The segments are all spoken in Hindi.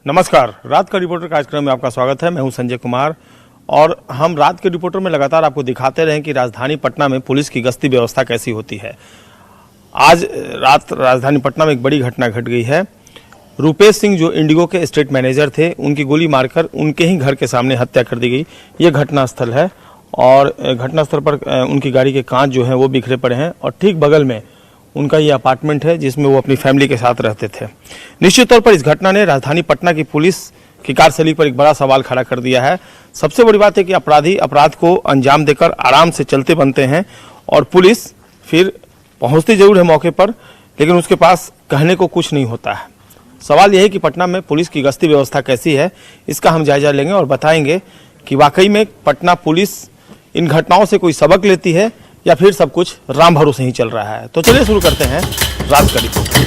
नमस्कार, रात का रिपोर्टर कार्यक्रम में आपका स्वागत है। मैं हूं संजय कुमार और हम रात के रिपोर्टर में लगातार आपको दिखाते रहे कि राजधानी पटना में पुलिस की गश्ती व्यवस्था कैसी होती है। आज रात राजधानी पटना में एक बड़ी घटना घट गई है। रुपेश सिंह जो इंडिगो के स्टेट मैनेजर थे, उनकी गोली मारकर उनके ही घर के सामने हत्या कर दी गई। ये घटनास्थल है और घटनास्थल पर उनकी गाड़ी के कांच जो हैं वो बिखरे पड़े हैं और ठीक बगल में उनका ये अपार्टमेंट है जिसमें वो अपनी फैमिली के साथ रहते थे। निश्चित तौर पर इस घटना ने राजधानी पटना की पुलिस की कार्यशैली पर एक बड़ा सवाल खड़ा कर दिया है। सबसे बड़ी बात है कि अपराधी अपराध को अंजाम देकर आराम से चलते बनते हैं और पुलिस फिर पहुंचती जरूर है मौके पर, लेकिन उसके पास कहने को कुछ नहीं होता है। सवाल यह है कि पटना में पुलिस की गश्ती व्यवस्था कैसी है, इसका हम जायजा लेंगे और बताएंगे कि वाकई में पटना पुलिस इन घटनाओं से कोई सबक लेती है या फिर सब कुछ राम भरोसे ही चल रहा है। तो चलिए शुरू करते हैं रात का रिपोर्ट।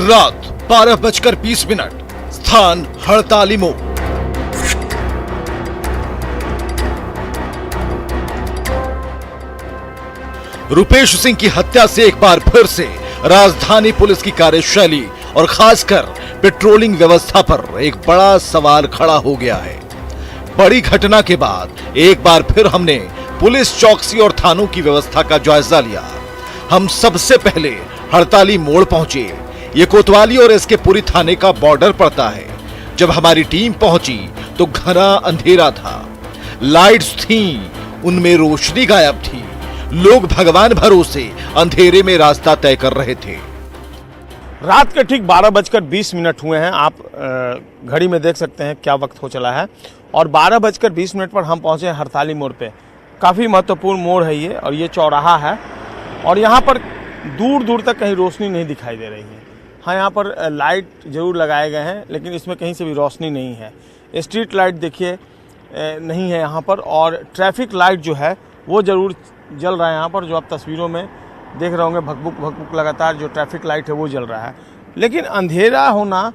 रात 12:20, स्थान हड़ताली मोड़। रुपेश सिंह की हत्या से एक बार फिर से राजधानी पुलिस की कार्यशैली और खासकर पेट्रोलिंग व्यवस्था पर एक बड़ा सवाल खड़ा हो गया है। बड़ी घटना के बाद एक बार फिर हमने पुलिस चौकसी और थानों की व्यवस्था का जायजा लिया। हम सबसे पहले हड़ताली मोड़ पहुंचे। ये कोतवाली और इसके पूरी थाने का बॉर्डर पड़ता है। जब हमारी टीम पहुंची तो घना अंधेरा था, लाइट्स थीं, उनमें रोशनी गायब थी। लोग भगवान भरोसे अंधेरे में रास्ता तय कर रहे थे। रात के ठीक 12:20 हुए हैं। आप घड़ी में देख सकते हैं क्या वक्त हो चला है और 12:20 पर हम पहुंचे हैं हड़ताली मोड़ पे। काफ़ी महत्वपूर्ण मोड़ है ये और ये चौराहा है और यहाँ पर दूर दूर तक कहीं रोशनी नहीं दिखाई दे रही है। हाँ, यहाँ पर लाइट जरूर लगाए गए हैं लेकिन इसमें कहीं से भी रोशनी नहीं है। स्ट्रीट लाइट देखिए नहीं है यहाँ पर और ट्रैफिक लाइट जो है वो ज़रूर जल रहा है यहाँ पर। जो आप तस्वीरों में देख रहे होंगे, भकभुक लगातार जो ट्रैफिक लाइट है वो जल रहा है। लेकिन अंधेरा होना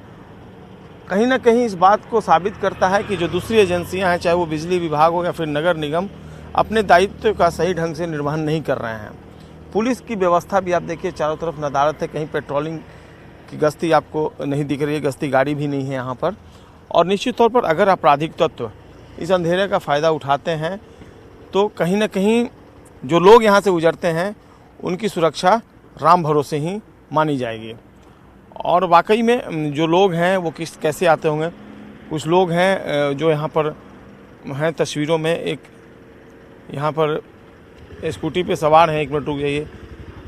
कहीं ना कहीं इस बात को साबित करता है कि जो दूसरी एजेंसियां हैं, चाहे वो बिजली विभाग हो या फिर नगर निगम, अपने दायित्व का सही ढंग से निर्वहन नहीं कर रहे हैं। पुलिस की व्यवस्था भी आप देखिए, चारों तरफ नदारत है, कहीं पेट्रोलिंग की गश्ती आपको नहीं दिख रही है, गश्ती गाड़ी भी नहीं है यहाँ पर। और निश्चित तौर पर अगर आपराधिक तत्व इस अंधेरे का फ़ायदा उठाते हैं तो कहीं ना कहीं जो लोग यहाँ से गुजरते हैं उनकी सुरक्षा राम भरोसे ही मानी जाएगी। और वाकई में जो लोग हैं वो कैसे आते होंगे। कुछ लोग हैं जो यहाँ पर हैं तस्वीरों में, एक यहाँ पर स्कूटी पे सवार हैं। 1 मिनट रुक जाइए।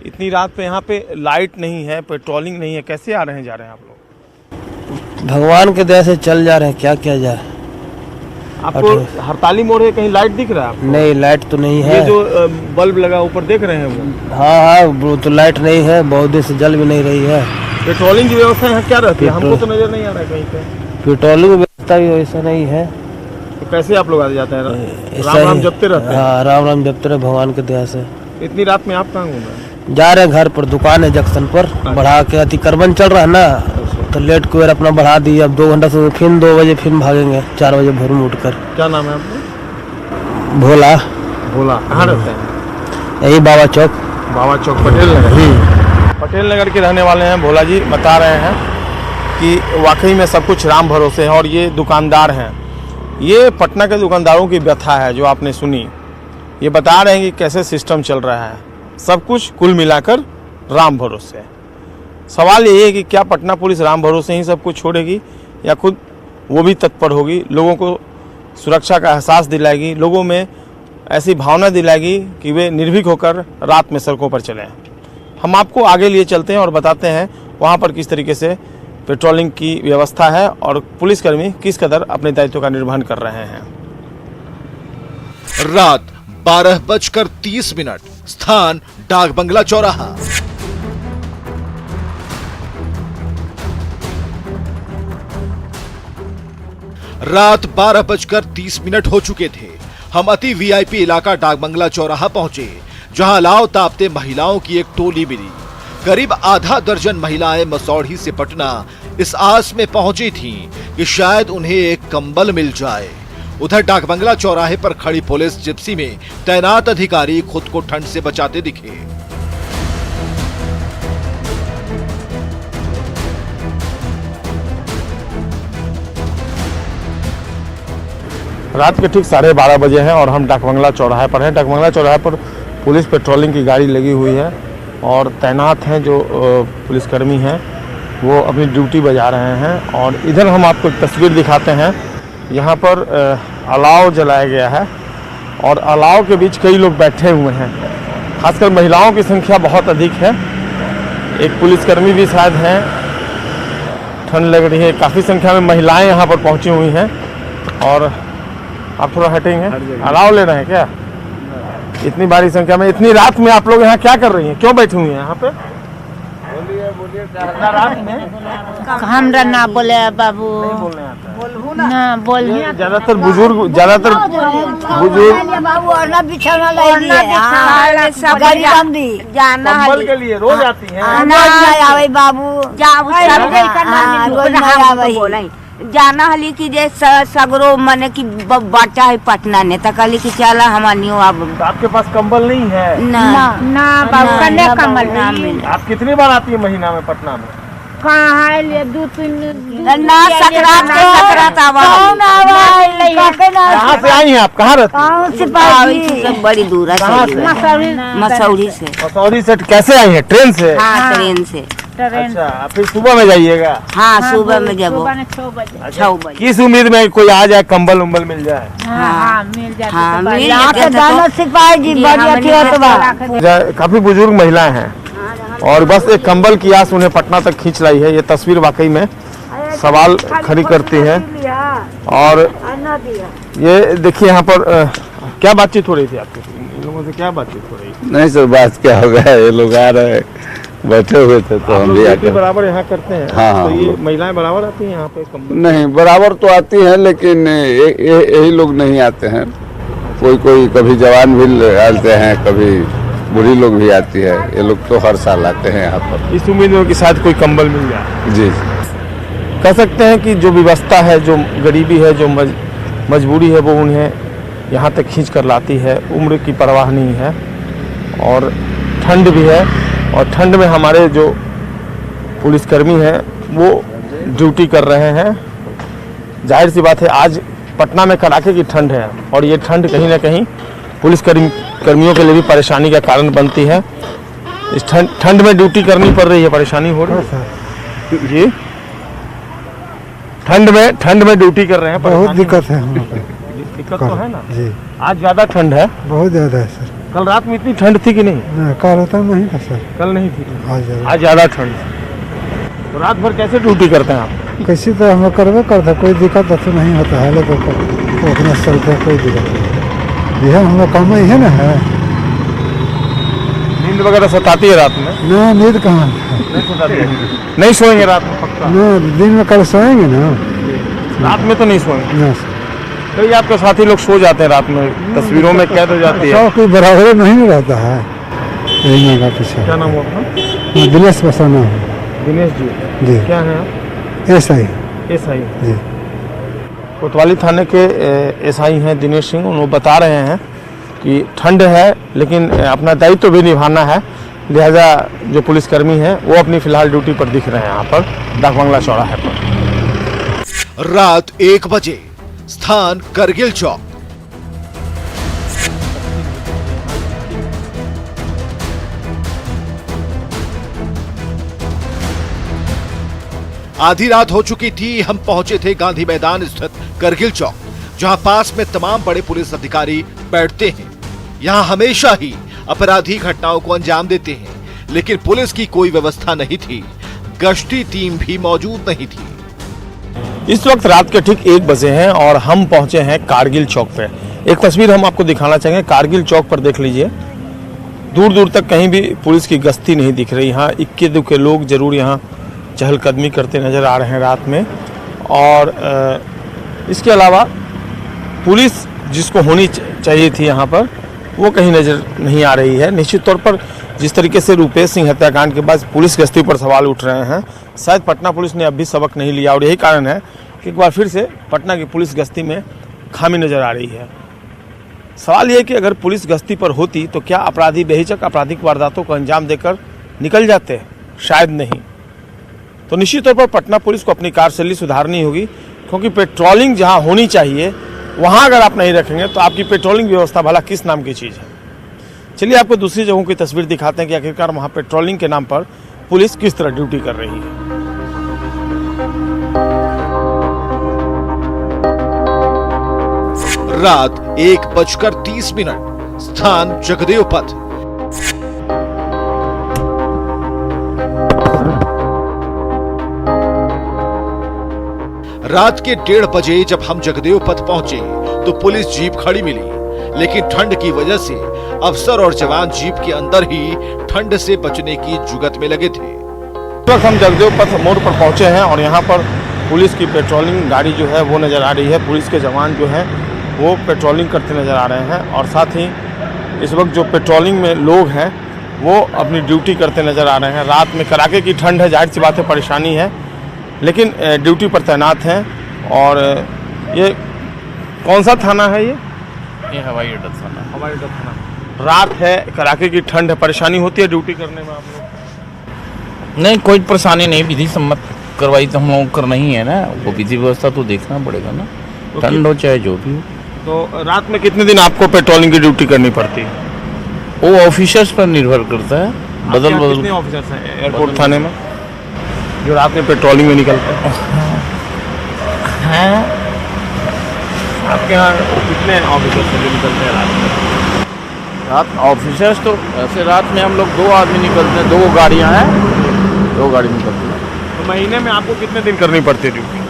इतनी रात पे यहाँ पे लाइट नहीं है, पेट्रोलिंग नहीं है, कैसे आ रहे हैं जा रहे हैं आप लोग? भगवान के दया से चल जा रहे हैं, क्या किया जाए। आपको हड़ताली मोड़ है, कहीं लाइट दिख रहा है आपको? नहीं, लाइट तो नहीं है। ये जो बल्ब लगा ऊपर देख रहे हैं वो? हाँ, वो तो लाइट नहीं है, बहुत दिन से जल भी नहीं रही है। पेट्रोलिंग की व्यवस्था यहाँ क्या रहती है? हमको तो नजर नहीं आ रहा है कहीं पे। पेट्रोलिंग की व्यवस्था भी वैसा नहीं है। तो कैसे आप लोग आ जाते हैं? राम राम जपते रहते हैं? हाँ, राम राम जपते रहे भगवान के दया से। इतनी रात में आप कहाँ घूम रहे हैं? जा रहे हैं घर पर, दुकान है जंक्शन पर। बढ़ा के अतिक्रमण चल रहा है ना, तो लेट को अपना बढ़ा दी। अब 2 घंटा से फिर 2 बजे फिर भागेंगे, 4 बजे भोर में उठकर। क्या नाम है आपका? भोला। भोला। कहाँ रहते हैं? यही बाबा चौक। बाबा चौक, पटेल नगर। पटेल नगर के रहने वाले हैं भोला जी। बता रहे हैं कि वाकई में सब कुछ राम भरोसे है और ये दुकानदार हैं। ये पटना के दुकानदारों की व्यथा है जो आपने सुनी। ये बता रहे हैं कि कैसे सिस्टम चल रहा है, सब कुछ कुल मिलाकर राम भरोसे है। सवाल यही है कि क्या पटना पुलिस राम भरोसे ही सब कुछ छोड़ेगी या खुद वो भी तत्पर होगी, लोगों को सुरक्षा का एहसास दिलाएगी, लोगों में ऐसी भावना दिलाएगी कि वे निर्भीक होकर रात में सड़कों पर चलें। हम आपको आगे लिए चलते हैं और बताते हैं वहाँ पर किस तरीके से पेट्रोलिंग की व्यवस्था है और पुलिसकर्मी किस कदर अपने दायित्व का निर्वहन कर रहे हैं। रात 12:30, स्थान डाक बंगला चौराहा। रात 12:30 हो चुके थे। हम अति वीआईपी इलाका डाक बंगला चौराहा पहुंचे, जहां लाव तापते महिलाओं की एक टोली मिली। करीब आधा दर्जन महिलाएं मसौढ़ी से पटना इस आस में पहुंची थीं कि शायद उन्हें एक कंबल मिल जाए। उधर डाकबंगला चौराहे पर खड़ी पुलिस जिप्सी में तैनात अधिकारी खुद को ठंड से बचाते दिखे। रात के ठीक 12:30 बजे हैं और हम डाकबंगला चौराहे पर हैं। डाकबंगला चौराहे पर पुलिस पेट्रोलिंग की गाड़ी लगी हुई है और तैनात हैं जो पुलिसकर्मी हैं वो अपनी ड्यूटी बजा रहे हैं। और इधर हम आपको एक तस्वीर दिखाते हैं। यहाँ पर अलाव जलाया गया है और अलाव के बीच कई लोग बैठे हुए हैं। खासकर महिलाओं की संख्या बहुत अधिक है। एक पुलिसकर्मी भी शायद हैं। ठंड लग रही है, काफ़ी संख्या में महिलाएं यहाँ पर पहुँची हुई हैं। और आप थोड़ा हटेंगे, अलाव ले रहे हैं क्या? इतनी भारी संख्या में, इतनी रात में आप लोग यहाँ क्या कर रही हैं? क्यों बैठी हुई हैं यहाँ पे? बोलिए रात में हमरा ना बोले बाबू, ना बोलिए। ज्यादातर बुजुर्ग बाबू और ना बिछाना कंबल के लिए रोज आती हैं। आवे बाबू जाना हली की जे सगरो मने की बाटा है पटना ने तक हली की चला हमानियो। अब तो आपके पास कंबल नहीं है? ना बाबू कन्या कंबल ना मिले। आप कितनी बार आती है महीना में पटना में? कहाँ है ले 2-3 ना सकरात कहाँ से आई हैं आप? कहाँ रहती सब बड़ी दूर है, मसौरी से। मसौरी से कैसे आई हैं? ट्रेन से? हाँ ट्रेन से। अच्छा, फिर सुबह में जाइएगा? हाँ सुबह में जब 6 बजे। किस उम्मीद में कोई आ जाए, कंबल उम्बल मिल जाए? काफी बुजुर्ग महिलाएं हैं और बस एक कंबल की आस उन्हें पटना तक खींच लाई है। ये तस्वीर वाकई में सवाल खड़ी करती है। और ये देखिए यहाँ पर क्या बातचीत हो रही थी आपकी? इन लोगों से क्या बातचीत हो रही थी? नहीं सर, बात क्या हो गया, ये लोग आ रहे बैठे हुए थे तो हम भी आके बराबर यहाँ करते हैं। हाँ, तो ये महिलाएं बराबर आती हैं यहाँ पे कंबल? नहीं, बराबर तो आती हैं लेकिन यही लोग नहीं आते हैं। कोई कभी जवान भी आते हैं, कभी बुढ़ी लोग भी आती है। ये लोग तो हर साल आते हैं यहाँ पर इस उम्मीद में कि शायद कोई कंबल मिल जाए। जी, कह सकते हैं कि जो व्यवस्था है, जो गरीबी है, जो मजबूरी है, वो उन्हें यहाँ तक खींच कर लाती है। उम्र की परवाह नहीं है और ठंड भी है। और ठंड में हमारे जो पुलिसकर्मी हैं वो ड्यूटी कर रहे हैं। जाहिर सी बात है आज पटना में कड़ाके की ठंड है और ये ठंड कहीं ना कहीं पुलिसकर्मियों के लिए भी परेशानी का कारण बनती है। इस ठंड में ड्यूटी करनी पड़ रही है, परेशानी हो रही है जी। ठंड में ड्यूटी कर रहे हैं, बहुत दिक्कत है। दिक्कत तो है ना जी। आज ज़्यादा ठंड है? बहुत ज़्यादा है सर। कल रात में इतनी ठंड थी कि नहीं? कल रात नहीं था सर। कल नहीं थी, आज ज़्यादा ठंड है। तो रात भर कैसे ड्यूटी करते हैं आप? कैसे तो हम करवे करते, कोई दिक्कत तो नहीं होता है, लेकिन उतना चलते है, कोई दिक्कत नहीं। यह हम लोग काम ही है ना है। नींद वगैरह सताती है रात में? ना नींद कहाँ नहीं सताती है। नहीं सोएंगे रात में पक्का? ना, दिन में कल सोएंगे ना, रात में तो नहीं सोएंगे ना। कई आपके साथी लोग सो जाते हैं रात में, तस्वीरों में कैद हो जाती है। कोई बराबर नहीं रहता है। यही का पीछे। क्या नाम हुआ अपना? दिनेश बसाना है। दिनेश जी जी। क्या है आप? एसआई जी। कोतवाली थाने के एसआई हैं दिनेश सिंह। उन्होंने बता रहे हैं कि ठंड है लेकिन अपना दायित्व भी निभाना है, लिहाजा जो पुलिसकर्मी हैं वो अपनी फिलहाल ड्यूटी पर दिख रहे हैं यहाँ पर डाकबंगला चौराहे पर। रात 1 बजे, स्थान करगिल चौक। आधी रात हो चुकी थी। हम पहुंचे थे गांधी मैदान स्थित करगिल चौक, जहां पास में तमाम बड़े पुलिस अधिकारी बैठते हैं। यहां हमेशा ही अपराधी घटनाओं को अंजाम देते हैं, लेकिन पुलिस की कोई व्यवस्था नहीं थी। गश्ती टीम भी मौजूद नहीं थी। इस वक्त रात के ठीक 1 बजे हैं और हम पहुंचे हैं कारगिल चौक पे। एक तस्वीर हम आपको दिखाना चाहेंगे। कारगिल चौक पर देख लीजिए, दूर दूर तक कहीं भी पुलिस की गश्ती नहीं दिख रही। यहाँ इक्के दुक्के लोग जरूर यहाँ चहलकदमी करते नजर आ रहे हैं रात में। और इसके अलावा पुलिस जिसको होनी चाहिए थी यहाँ पर, वो कहीं नज़र नहीं आ रही है। निश्चित तौर पर जिस तरीके से रुपेश सिंह हत्याकांड के बाद पुलिस गश्ती पर सवाल उठ रहे हैं, शायद पटना पुलिस ने अब भी सबक नहीं लिया और यही कारण है कि एक बार फिर से पटना की पुलिस गश्ती में खामी नज़र आ रही है। सवाल यह है कि अगर पुलिस गश्ती पर होती तो क्या अपराधी बेहिचक आपराधिक वारदातों को अंजाम देकर निकल जाते? शायद नहीं। तो निश्चित तौर पर पटना पुलिस को अपनी कार्यशैली सुधारनी होगी, क्योंकि पेट्रोलिंग जहां होनी चाहिए वहां अगर आप नहीं रखेंगे तो आपकी पेट्रोलिंग व्यवस्था भला किस नाम की चीज़ है। चलिए आपको दूसरी जगहों की तस्वीर दिखाते हैं कि आखिरकार वहां पेट्रोलिंग के नाम पर पुलिस किस तरह ड्यूटी कर रही है। रात 1:30, स्थान जगदेव पथ। रात के 1:30 बजे जब हम जगदेव पथ पहुंचे तो पुलिस जीप खड़ी मिली, लेकिन ठंड की वजह से अफसर और जवान जीप के अंदर ही ठंड से बचने की जुगत में लगे थे। इस वक्त हम जगदेव पथ मोड़ पर पहुंचे हैं और यहाँ पर पुलिस की पेट्रोलिंग गाड़ी जो है वो नज़र आ रही है। पुलिस के जवान जो हैं वो पेट्रोलिंग करते नज़र आ रहे हैं और साथ ही इस वक्त जो पेट्रोलिंग में लोग हैं वो अपनी ड्यूटी करते नज़र आ रहे हैं। रात में कड़ाके की ठंड है, जाहिर सी बात है परेशानी है, लेकिन ड्यूटी पर तैनात हैं। और ये कौन सा थाना है? ये हवाई अड्डा थाना। हवाई अड्डा थाना। रात है, कड़ाके की ठंड है, परेशानी होती है ड्यूटी करने में आप लोग? नहीं, कोई परेशानी नहीं। विधि सम्मत कार्रवाई तो हम लोग करना ही है ना, वो विधि व्यवस्था तो देखना पड़ेगा ना, ठंड हो चाहे जो भी हो। तो रात में कितने दिन आपको पेट्रोलिंग की ड्यूटी करनी पड़ती है? वो ऑफिसर्स पर निर्भर करता है, बदल बदल। कितने ऑफिसर्स हैं एयरपोर्ट थाने में जो रात में पेट्रोलिंग में निकलते हैं? आपके यहाँ कितने ऑफिसर्स हैं जो निकलते हैं रात में? रात ऑफिसर्स तो ऐसे रात में हम लोग 2 आदमी निकलते हैं, 2 गाड़ियाँ हैं, 2 गाड़ी निकलती हैं। तो महीने में आपको कितने दिन करनी पड़ती है ड्यूटी?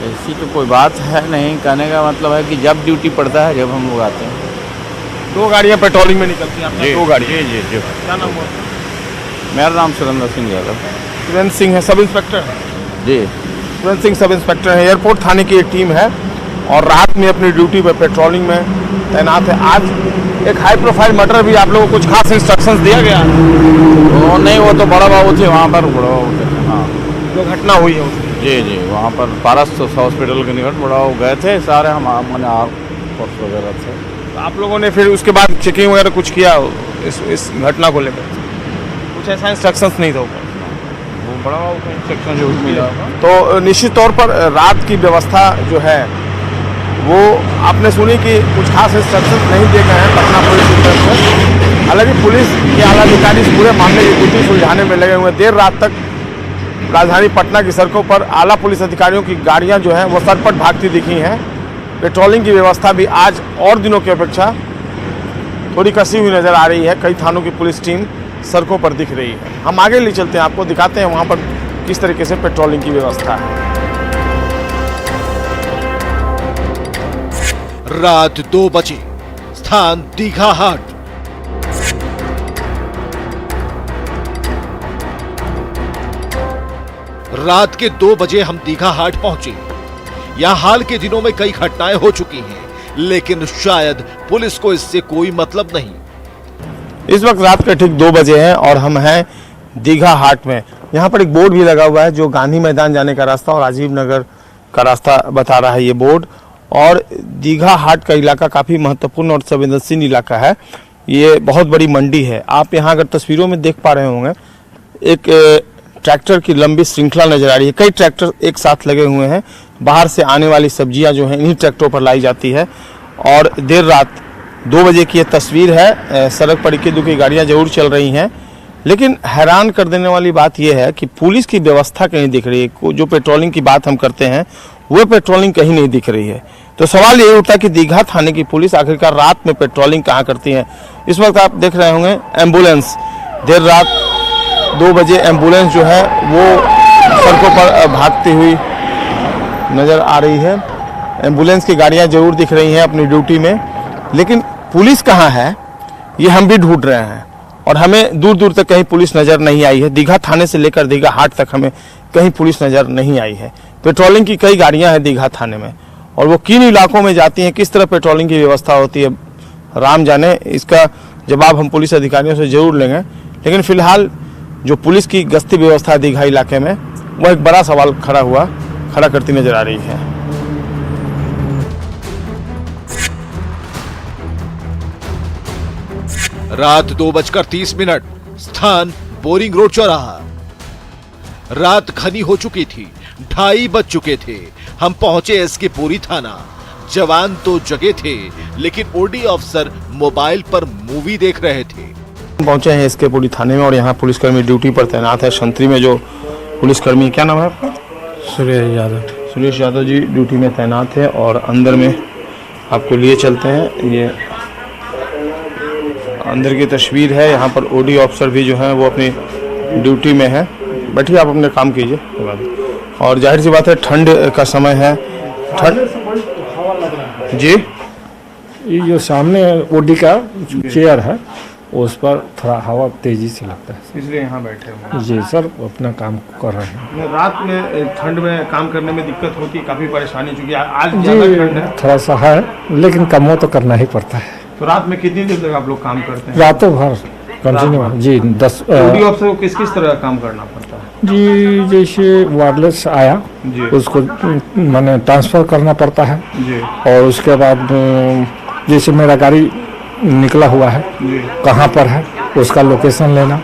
ऐसी तो कोई बात है नहीं, कहने का मतलब है कि जब ड्यूटी पड़ता है जब हम लोग आते हैं। 2 गाड़ियाँ पेट्रोलिंग में निकलती हैं आपकी? 2 गाड़ियाँ। जी। क्या नाम हुआ? मेरा नाम सुरेंद्र सिंह यादव। सुरेंद्र सिंह है, सब इंस्पेक्टर? जी, सुरेंद्र सिंह सब इंस्पेक्टर है। एयरपोर्ट थाने की एक टीम है और रात में अपनी ड्यूटी पर पेट्रोलिंग में तैनात है। आज एक हाई प्रोफाइल मर्डर भी आप लोगों को कुछ खास इंस्ट्रक्शंस दिया गया? वो नहीं, वो तो बड़ा बाबू थे वहाँ पर, बड़ा बाबू थे। हाँ, जो घटना हुई है उसकी? जी, वहाँ पर पारस हॉस्पिटल के निकट बड़ा बाबू गए थे सारे, हम मैंने फोर्स वगैरह थे। तो आप लोगों ने फिर उसके बाद चेकिंग वगैरह कुछ किया इस घटना को लेकर? कुछ ऐसा इंस्ट्रक्शंस नहीं था ऊपर? वो बड़ा बाबू का इंस्ट्रक्शन जो मिला। तो निश्चित तौर पर रात की व्यवस्था जो है वो आपने सुनी कि कुछ खास इंस्ट्रक्शन नहीं दिए गए हैं पटना पुलिस की तरफ से। हालांकि पुलिस के आला अधिकारी इस पूरे मामले की गुत्थी सुलझाने में लगे हुए हैं। देर रात तक राजधानी पटना की सड़कों पर आला पुलिस अधिकारियों की गाड़ियां जो हैं वो सरपट भागती दिखी हैं। पेट्रोलिंग की व्यवस्था भी आज और दिनों की अपेक्षा थोड़ी कसी हुई नज़र आ रही है। कई थानों की पुलिस टीम सड़कों पर दिख रही है। हम आगे ले चलते हैं, आपको दिखाते हैं वहाँ पर किस तरीके से पेट्रोलिंग की व्यवस्था है। रात 2 बजे, स्थान दीघा हाट। रात के 2 बजे हम दीघा हाट पहुंचे। यहां हाल के दिनों में कई घटनाएं हो चुकी हैं, लेकिन शायद पुलिस को इससे कोई मतलब नहीं। इस वक्त रात के ठीक 2 बजे हैं और हम हैं दीघा हाट में। यहाँ पर एक बोर्ड भी लगा हुआ है जो गांधी मैदान जाने का रास्ता और राजीव नगर का रास्ता बता रहा है ये बोर्ड। और दीघा हाट का इलाका काफ़ी महत्वपूर्ण और संवेदनशील इलाका है। ये बहुत बड़ी मंडी है। आप यहाँ अगर तस्वीरों में देख पा रहे होंगे, एक ट्रैक्टर की लंबी श्रृंखला नजर आ रही है। कई ट्रैक्टर एक साथ लगे हुए हैं। बाहर से आने वाली सब्जियां जो हैं इन्हीं ट्रैक्टरों पर लाई जाती है। और देर रात 2 बजे की ये तस्वीर है। सड़क पर इक्की दुक्की गाड़ियां जरूर चल रही हैं, लेकिन हैरान कर देने वाली बात यह है कि पुलिस की व्यवस्था कहीं दिख रही है। जो पेट्रोलिंग की बात हम करते हैं वो पेट्रोलिंग कहीं नहीं दिख रही है। तो सवाल ये उठता है कि दीघा थाने की पुलिस आखिरकार रात में पेट्रोलिंग कहाँ करती है। इस वक्त आप देख रहे होंगे एम्बुलेंस, देर रात 2 बजे एम्बुलेंस जो है वो सड़कों पर भागती हुई नज़र आ रही है। एम्बुलेंस की गाड़ियां जरूर दिख रही हैं अपनी ड्यूटी में, लेकिन पुलिस कहाँ है ये हम भी ढूंढ रहे हैं और हमें दूर दूर तक कहीं पुलिस नज़र नहीं आई है। दीघा थाने से लेकर दीघा हाट तक हमें कहीं पुलिस नज़र नहीं आई है। पेट्रोलिंग की कई गाड़ियां हैं दीघा थाने में और वो किन इलाकों में जाती हैं, किस तरह पेट्रोलिंग की व्यवस्था होती है, राम जाने। इसका जवाब हम पुलिस अधिकारियों से जरूर लेंगे। लेकिन फिलहाल जो पुलिस की गश्ती व्यवस्था है दीघा इलाके में, वह एक बड़ा सवाल खड़ा करती नजर आ रही है। रात 2:30, स्थान बोरिंग रोड चौराहा। रात घनी हो चुकी थी, 2:30 बज चुके थे। हम पहुंचे एसके पुरी थाना। जवान तो जगे थे, लेकिन ओडी अफसर मोबाइल पर मूवी देख रहे थे। पहुंचे हैं एसके पुरी थाने में और यहाँ पुलिसकर्मी ड्यूटी पर तैनात है। संतरी में जो पुलिसकर्मी, क्या नाम है आपका? सुरेश यादव जी ड्यूटी में तैनात है और अंदर में आपको लिए चलते हैं। ये अंदर की तस्वीर है। यहाँ पर ओडी ऑफिसर भी जो है वो अपनी ड्यूटी में है। बैठिए, आप अपने काम कीजिए। और जाहिर सी बात है ठंड का समय है। ठंड जी, ये जो सामने ओडी का चेयर है उस पर थोड़ा हवा तेजी से लगता है, इसलिए यहाँ बैठे हैं। जी सर, अपना काम कर रहे हैं। रात में ठंड में काम करने में दिक्कत होती है, काफ़ी परेशानी, चूँकि आज ज़्यादा ठंड है। थोड़ा सा है, लेकिन कमो तो करना ही पड़ता है। तो रात में कितनी देर तक आप लोग काम करते हैं? रातों भर कंटिन्यू। जी 10 ओडी ऑफिसर को किस किस तरह का काम करना पड़ता है? जी, जैसे वायरलेस आया जी, उसको मैंने ट्रांसफ़र करना पड़ता है जी, और उसके बाद जैसे मेरा गाड़ी निकला हुआ है, जी, कहाँ पर है उसका लोकेशन लेना,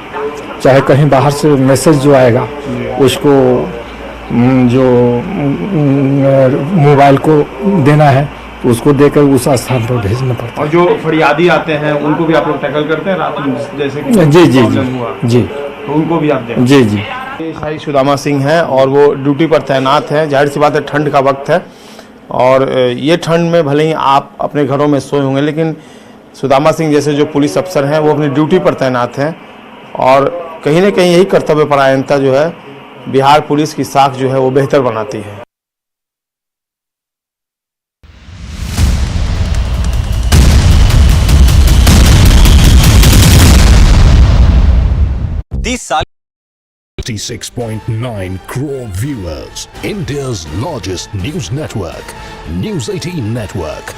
चाहे कहीं बाहर से मैसेज जो आएगा उसको जो मोबाइल को देना है उसको देकर उस स्थान पर भेजना पड़ता है। और जो फरियादी आते हैं उनको भी आप लोग टैकल करते हैं रात में, जैसे कि जी जी प्रॉब्लम हुआ जी तो उनको भी आप दें? जी जी। शाही सुदामा सिंह हैं और वो ड्यूटी पर तैनात हैं। जाहिर सी बात है ठंड का वक्त है और ये ठंड में भले ही आप अपने घरों में सोए होंगे, लेकिन सुदामा सिंह जैसे जो पुलिस अफसर हैं वो अपनी ड्यूटी पर तैनात हैं और कहीं ना कहीं यही कर्तव्य परायणता जो है बिहार पुलिस की साख जो है वो बेहतर बनाती है। तीस साल 66.9 crore viewers, India's largest news network, News 18 Network.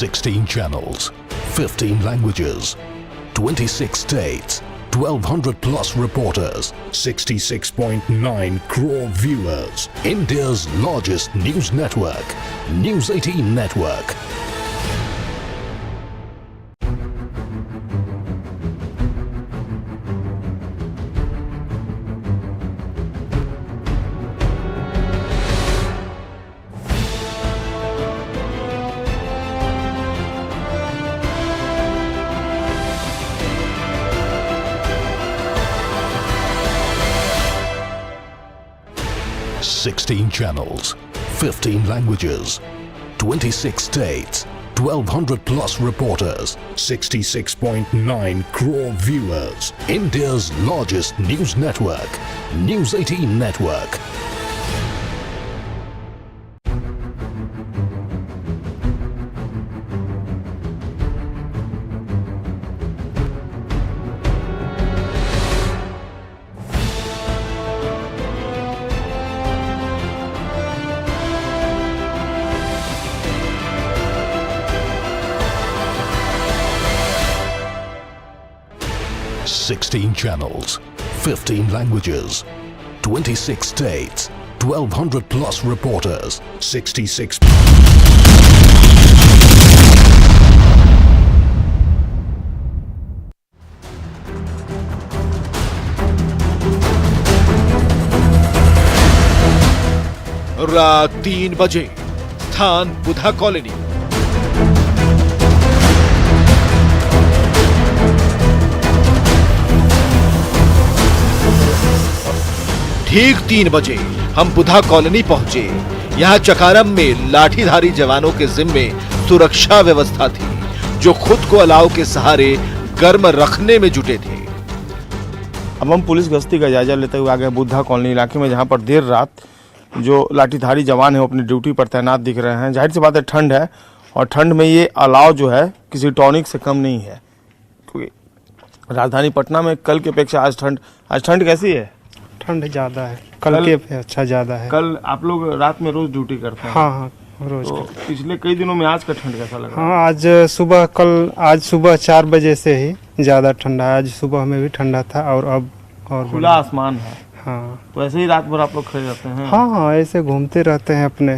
Sixteen channels, 15 languages, 26 states, 1,200 plus reporters, 66.9 crore viewers, India's largest news network, News 18 Network. Sixteen channels, 15 languages, 26 states, 1,200 plus reporters, 66.9 crore viewers, India's largest news network, News 18 Network. Sixteen channels, 15 languages, 26 states, 1,200 plus reporters, 66. रात 3 बजे, स्थान बुधा कॉलोनी। ठीक 3 बजे हम बुधा कॉलोनी पहुंचे। यहाँ चकारम में लाठीधारी जवानों के जिम्मे सुरक्षा व्यवस्था थी, जो खुद को अलाव के सहारे गर्म रखने में जुटे थे। अब हम पुलिस गश्ती का जायजा लेते हुए आ गए बुद्धा कॉलोनी इलाके में, जहाँ पर देर रात जो लाठीधारी जवान है वो अपनी ड्यूटी पर तैनात दिख रहे हैं। जाहिर सी बात है ठंड है, और ठंड में ये अलाव जो है किसी टॉनिक से कम नहीं है, क्योंकि राजधानी पटना में कल की अपेक्षा आज ठंड कैसी है? ठंड ज़्यादा है, कल के अपेक्षा ज़्यादा है। कल आप लोग रात में रोज ड्यूटी करते हैं? हाँ, रोज। तो पिछले कई दिनों में आज का ठंड कैसा लगा? हाँ, आज सुबह 4 बजे से ही ज़्यादा ठंडा है। आज सुबह में भी ठंडा था और अब और खुला आसमान है। हाँ, तो ऐसे ही रात भर आप लोग खड़े रहते हैं? हाँ, ऐसे घूमते रहते हैं अपने।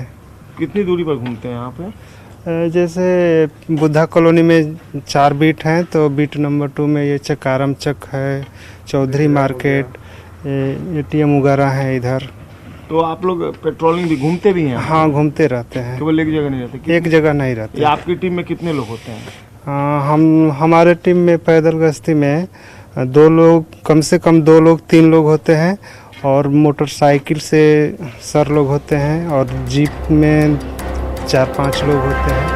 कितनी दूरी पर घूमते हैं यहाँ पे? जैसे बुद्धा कॉलोनी में 4 बीट हैं, तो बीट नंबर 2 में ये चकारम चक है, चौधरी मार्केट, ATM वगैरह है इधर। तो आप लोग पेट्रोलिंग भी घूमते भी हैं? हाँ, घूमते रहते हैं। केवल एक जगह नहीं रहते? एक जगह नहीं रहते। आपकी टीम में कितने लोग होते हैं? हमारे टीम में पैदल गश्ती में 2 लोग, कम से कम 2 लोग 3 लोग होते हैं, और मोटरसाइकिल से सर लोग होते हैं, और जीप में 4-5 लोग होते हैं।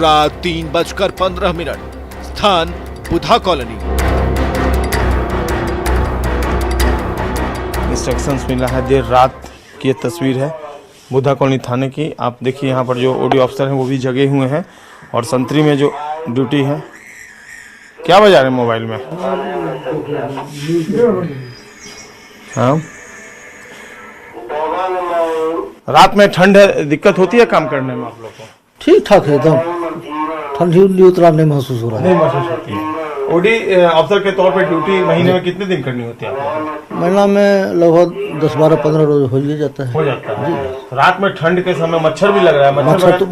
रात 3:15, स्थान बुधा कॉलोनी। इंस्ट्रक्शंस मिला है, देर रात की ये तस्वीर है बुधा कॉलोनी थाने की। आप देखिए यहाँ पर जो OD ऑफिसर हैं वो भी जगे हुए हैं, और संतरी में जो ड्यूटी है। क्या बजा रहे हैं मोबाइल में? हाँ, रात में ठंड है, दिक्कत होती है काम करने में आप लोग को? ठीक ठाक है एकदम, ठंडी उंडी उतना नहीं महसूस हो रहा है। नहीं महसूस होती है। OD ऑफिसर के तौर पे ड्यूटी महीने में कितने दिन करनी होती है आप लोगों को? महीना में लगभग 10-12-15 रोज हो ही जाता है। हो जाता है। रात में ठंड के समय मच्छर भी लग रहा है?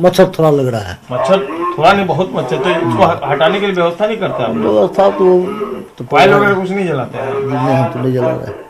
मच्छर थोड़ा लग रहा है। मच्छर थोड़ा नहीं, बहुत मच्छर। तो इसको हटाने के लिए व्यवस्था नहीं करते आप लोग? व्यवस्था तो फाइल वगैरह कुछ नहीं जलाते हैं? नहीं, हम तो नहीं जला रहे हैं।